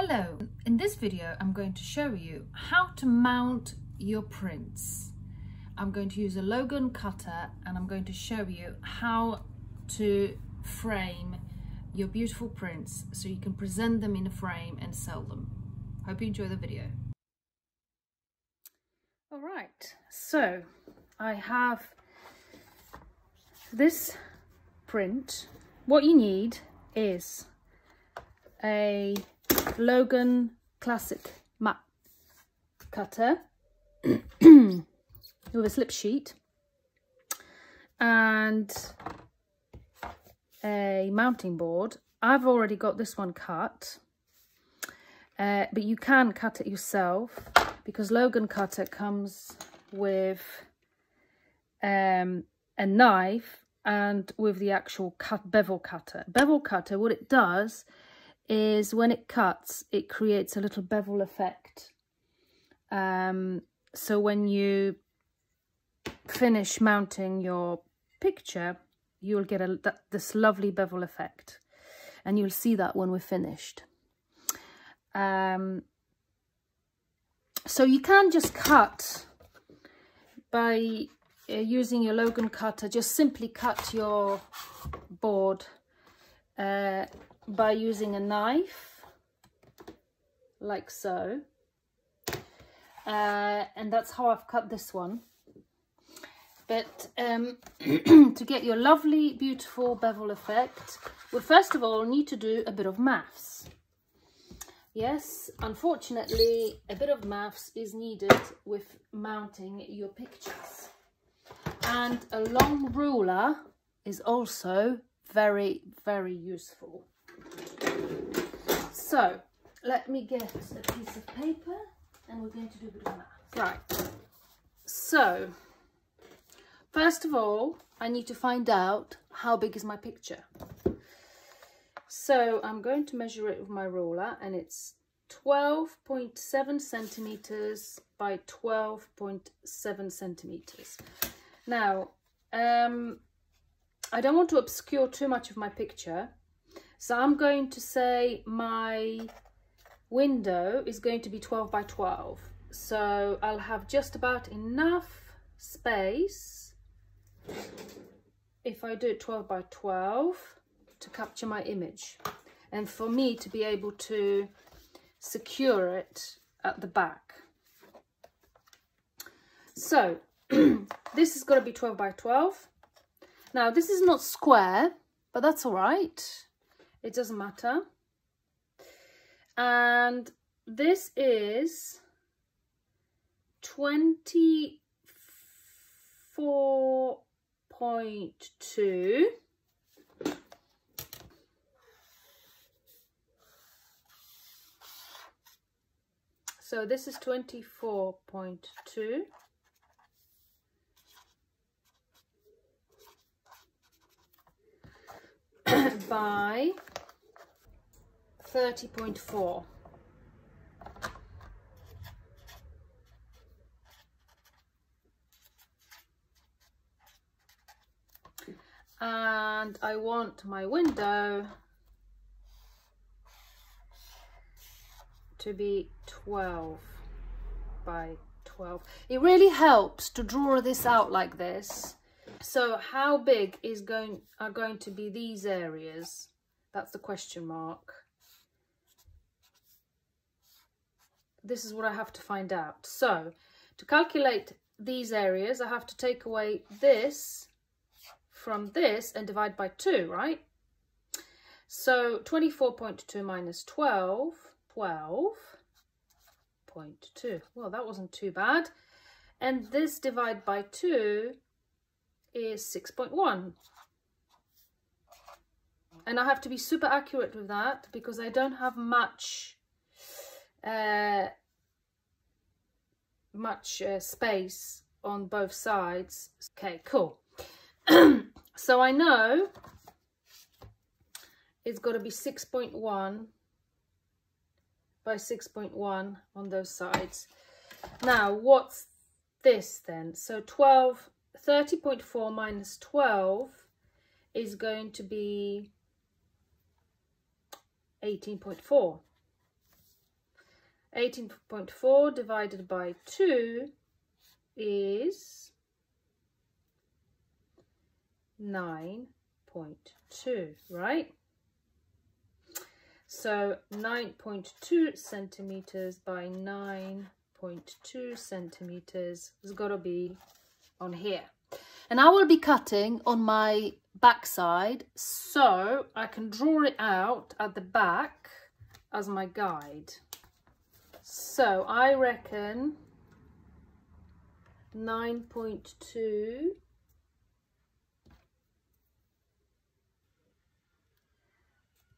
Hello, in this video I'm going to show you how to mount your prints. I'm going to use a Logan Cutter and I'm going to show you how to frame your beautiful prints so you can present them in a frame and sell them. Hope you enjoy the video. Alright, so I have this print. What you need is a Logan classic matte cutter with a slip sheet and a mounting board. I've already got this one cut, but you can cut it yourself because Logan Cutter comes with a knife and with the actual bevel cutter. Bevel cutter, what it does is when it cuts, it creates a little bevel effect. So when you finish mounting your picture, you'll get this lovely bevel effect. And you'll see that when we're finished. So you can just cut by using your Logan Cutter. Just simply cut your board by using a knife, like so. And that's how I've cut this one. But to get your lovely, beautiful bevel effect, we first of all need to do a bit of maths. Yes, unfortunately, a bit of maths is needed with mounting your pictures. And a long ruler is also very, very useful. So, let me get a piece of paper and we're going to do a bit of math. Right, so, first of all, I need to find out how big is my picture. So, I'm going to measure it with my ruler and it's 12.7 centimeters by 12.7 centimeters. Now, I don't want to obscure too much of my picture. So I'm going to say my window is going to be 12 by 12. So I'll have just about enough space, if I do it 12 by 12, to capture my image. And for me to be able to secure it at the back. So this is going to be 12 by 12. Now this is not square, but that's all right. It doesn't matter. And this is 24.2. So this is 24.2. by 30.4. And I want my window to be 12 by 12. It really helps to draw this out like this. So how big are going to be these areas? That's the question mark. This is what I have to find out. So to calculate these areas, I have to take away this from this and divide by 2, right? So 24.2 minus 12, 12.2. Well, that wasn't too bad. And this divide by 2 is 6.1. And I have to be super accurate with that because I don't have much space on both sides. Okay, cool. So I know it's got to be 6.1 by 6.1 on those sides. Now, what's this then? So 30.4 minus 12 is going to be 18.4. 18.4 divided by 2 is 9.2, right? So 9.2 centimeters by 9.2 centimeters has got to be on here. And I will be cutting on my back side, so I can draw it out at the back as my guide. So I reckon 9.2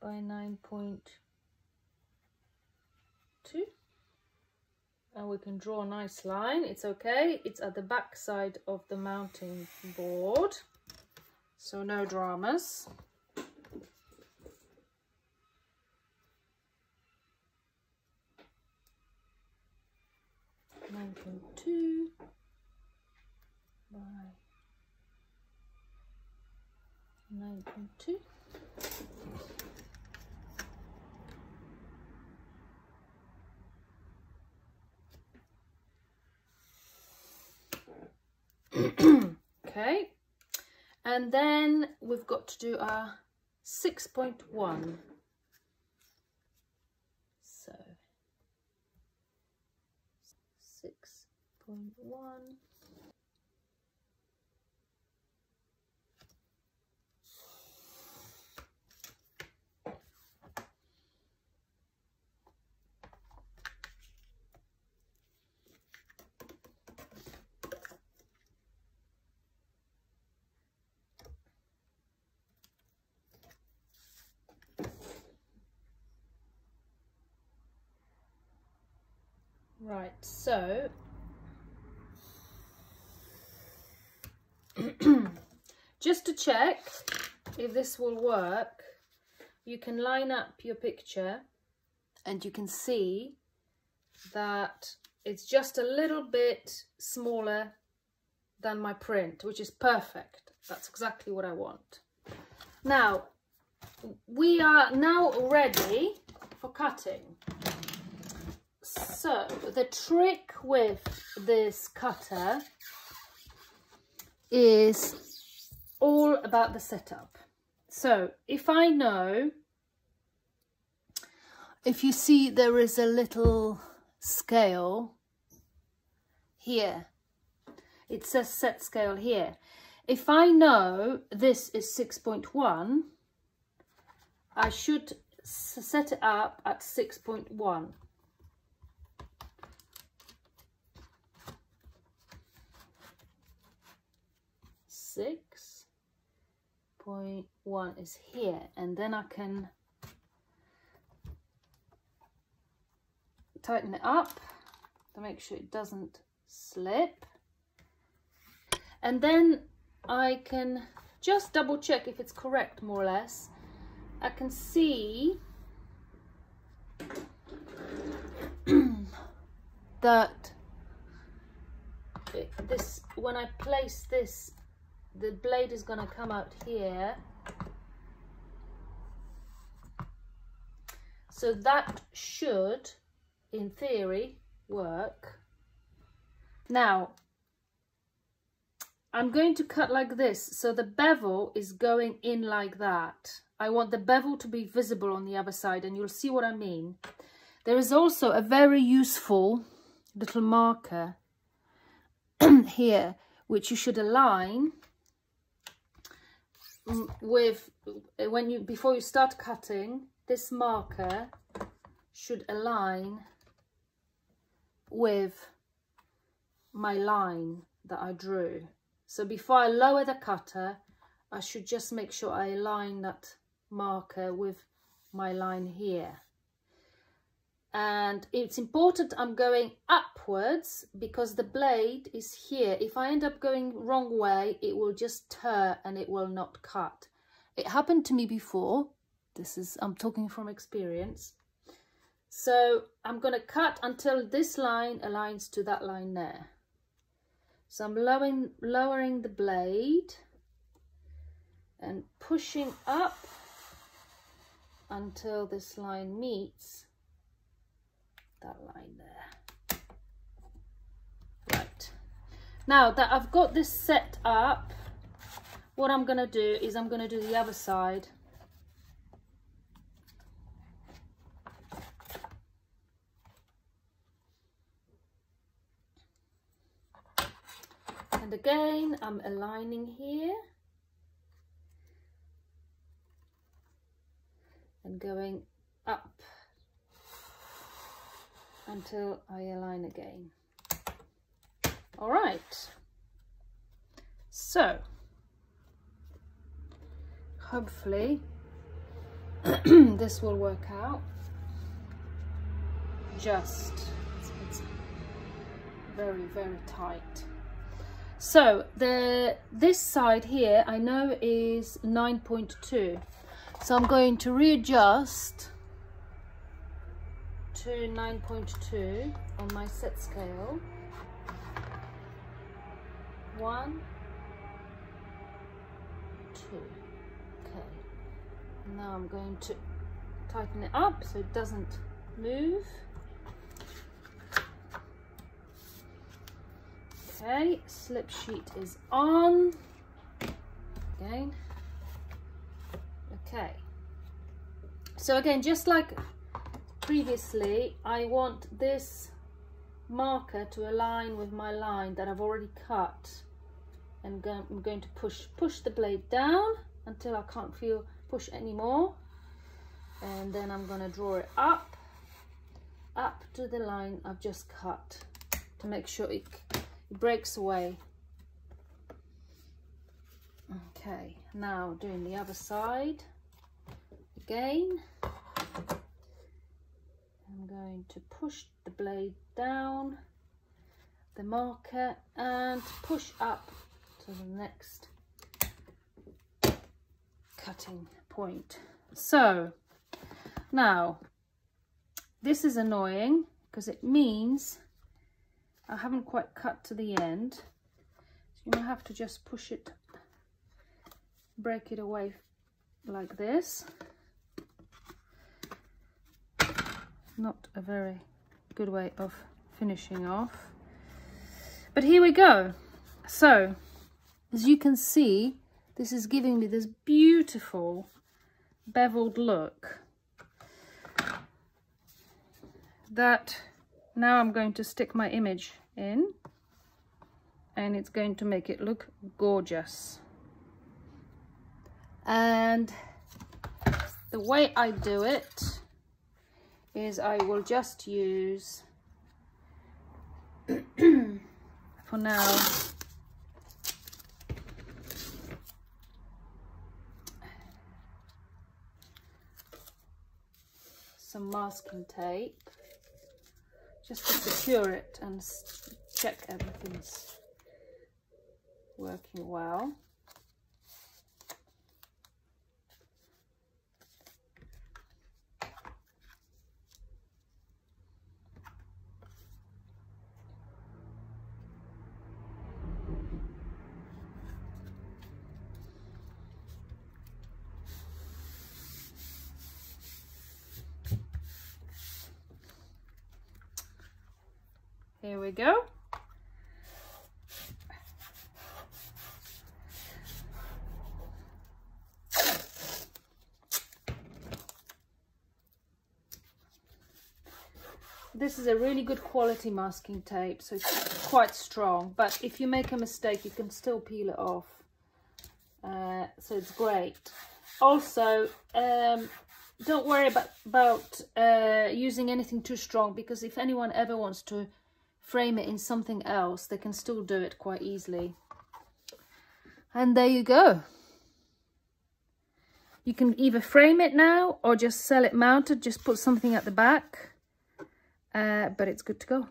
by 9.2, and we can draw a nice line. It's okay, it's at the back side of the mounting board, so no dramas. by 9.2. Okay, and then we've got to do our 6.1. So 6.1. Right, so just to check if this will work, you can line up your picture and you can see that it's just a little bit smaller than my print, which is perfect. That's exactly what I want. Now, we are now ready for cutting. So the trick with this cutter is all about the setup. So if I know, if you see there is a little scale here, it says set scale here. If I know this is 6.1, I should set it up at 6.1. 6.1 is here, and then I can tighten it up to make sure it doesn't slip, and then I can just double check if it's correct, more or less. I can see that this, when I place this, the blade is going to come out here, so that should, in theory, work. Now I'm going to cut like this, so the bevel is going in like that. I want the bevel to be visible on the other side, and you'll see what I mean. There is also a very useful little marker here, which you should align with, before you start cutting. This marker should align with my line that I drew. So before I lower the cutter, I should just make sure I align that marker with my line here. And it's important I'm going upwards because the blade is here. If I end up going wrong way, it will just tear and it will not cut. It happened to me before. I'm talking from experience. So I'm going to cut until this line aligns to that line there. So I'm lowering the blade and pushing up until this line meets that line there. Right, now that I've got this set up, what I'm going to do is I'm going to do the other side. And again, I'm aligning here and going up until I align again. All right, so hopefully this will work out. Just, it's very, very tight. So this side here I know is 9.2, so I'm going to readjust to 9.2 on my set scale. 1, 2. Okay, now I'm going to tighten it up so it doesn't move. Okay, slip sheet is on. Again. Okay. So again, just like previously, I want this marker to align with my line that I've already cut. And I'm going to push the blade down until I can't push anymore. And then I'm going to draw it up to the line I've just cut to make sure it breaks away. Okay, now doing the other side again. I'm going to push the blade down the marker and push up to the next cutting point. So now this is annoying because it means I haven't quite cut to the end, so you might have to just push it, break it away like this. Not a very good way of finishing off, but here we go. So as you can see, this is giving me this beautiful beveled look that now I'm going to stick my image in, and it's going to make it look gorgeous. And the way I do it is I will just use for now some masking tape just to secure it and check everything's working well. Here we go. This is a really good quality masking tape, so it's quite strong, but if you make a mistake you can still peel it off, so it's great. Also, don't worry about using anything too strong, because if anyone ever wants to frame it in something else, they can still do it quite easily. And there you go. You can either frame it now or just sell it mounted, just put something at the back, but it's good to go.